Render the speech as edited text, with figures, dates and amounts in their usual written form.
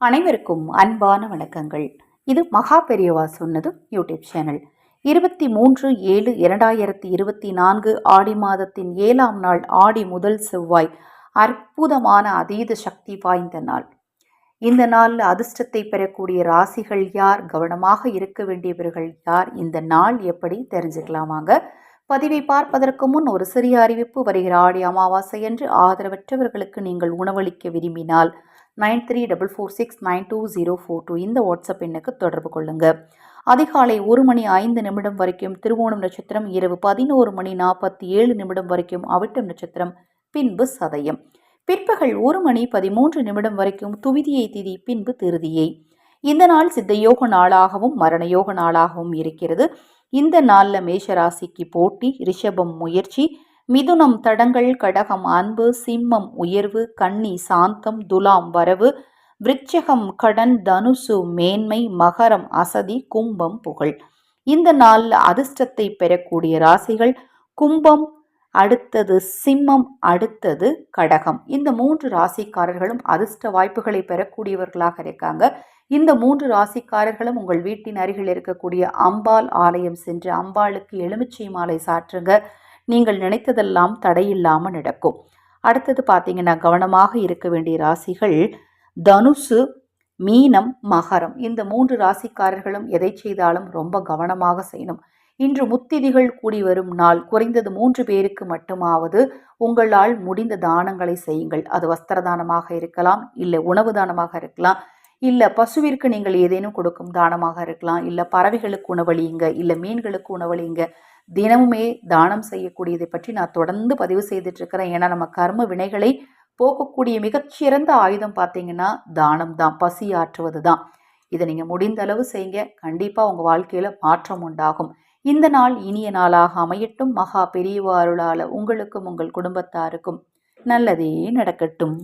அனைவருக்கும் அன்பான வணக்கங்கள். இது மகா பெரியவா சொன்னது யூடியூப் சேனல். 23/7/2024 ஆடி மாதத்தின் 7ஆம் நாள் ஆடி முதல் செவ்வாய். அற்புதமான அதீத சக்தி வாய்ந்த நாள். இந்த நாளில் அதிர்ஷ்டத்தை பெறக்கூடிய ராசிகள் யார், கவனமாக இருக்க வேண்டியவர்கள் யார், இந்த நாள் எப்படி தெரிஞ்சுக்கலாமாங்க. பதிவை பார்ப்பதற்கு முன் ஒரு சிறிய அறிவிப்பு. வருகிற ஆடி அமாவாசை என்று ஆதரவற்றவர்களுக்கு நீங்கள் உணவளிக்க விரும்பினால் 9344692042 இந்த வாட்ஸ்அப் எண்ணுக்கு தொடர்பு கொள்ளுங்க. அதிகாலை 1:05 வரைக்கும் திருவோணம் நட்சத்திரம், இரவு 11:47 வரைக்கும் அவிட்டம் நட்சத்திரம், பின்பு சதயம், பிற்பகல் 1:13 வரைக்கும் துவிதியை திதி, பின்பு திருதியை. இந்த நாள் சித்தயோக நாளாகவும் மரணயோக நாளாகவும் இருக்கிறது. இந்த நாளில் மேஷராசிக்கு போட்டி, ரிஷபம் முயற்சி, மிதுனம் தடங்கள், கடகம் அன்பு, சிம்மம் உயர்வு, கன்னி சாந்தம், துலாம் வரவு, விருச்சிகம் கடன், தனுசு மேன்மை, மகரம் அசதி, கும்பம் புகழ். இந்த நாளில் அதிர்ஷ்டத்தை பெறக்கூடிய ராசிகள் கும்பம், அடுத்தது சிம்மம், அடுத்தது கடகம். இந்த 3 ராசிக்காரர்களும் அதிர்ஷ்ட வாய்ப்புகளை பெறக்கூடியவர்களாக இருக்காங்க. இந்த 3 ராசிக்காரர்களும் உங்கள் வீட்டின் அருகில் இருக்கக்கூடிய அம்பாள் ஆலயம் சென்று அம்பாளுக்கு எலுமிச்சை மாலை சாற்றுங்க. நீங்கள் நினைத்ததெல்லாம் தடையில்லாமல் நடக்கும். அடுத்தது பார்த்தீங்கன்னா, கவனமாக இருக்க வேண்டிய ராசிகள் தனுசு, மீனம், மகரம். இந்த 3 ராசிக்காரர்களும் எதை செய்தாலும் ரொம்ப கவனமாக செய்யணும். இன்று முத்திதிகள் கூடி வரும் நாள். குறைந்தது 3 பேருக்கு மட்டுமாவது உங்களால் முடிந்த தானங்களை செய்யுங்கள். அது வஸ்திர தானமாக இருக்கலாம், இல்லை உணவு தானமாக இருக்கலாம், இல்லை பசுவிற்கு நீங்கள் ஏதேனும் கொடுக்கும் தானமாக இருக்கலாம், இல்லை பறவைகளுக்கு உணவளியுங்க, இல்லை மீன்களுக்கு உணவளியுங்க. தினமுமே தானம் செய்யக்கூடியதை பற்றி நான் தொடர்ந்து பதிவு செய்துட்டு இருக்கிறேன். ஏன்னா நம்ம கர்ம வினைகளை போக்கக்கூடிய மிகச்சிறந்த ஆயுதம் பார்த்தீங்கன்னா தானம் தான், பசி ஆற்றுவது தான். இதை நீங்கள் முடிந்த அளவு செய்யுங்க. கண்டிப்பாக உங்கள் வாழ்க்கையில் மாற்றம் உண்டாகும். இந்த நாள் இனிய நாளாக அமையட்டும். மகா பெரியவா அருளால் உங்களுக்கும் உங்கள் குடும்பத்தாருக்கும் நல்லதே நடக்கட்டும்.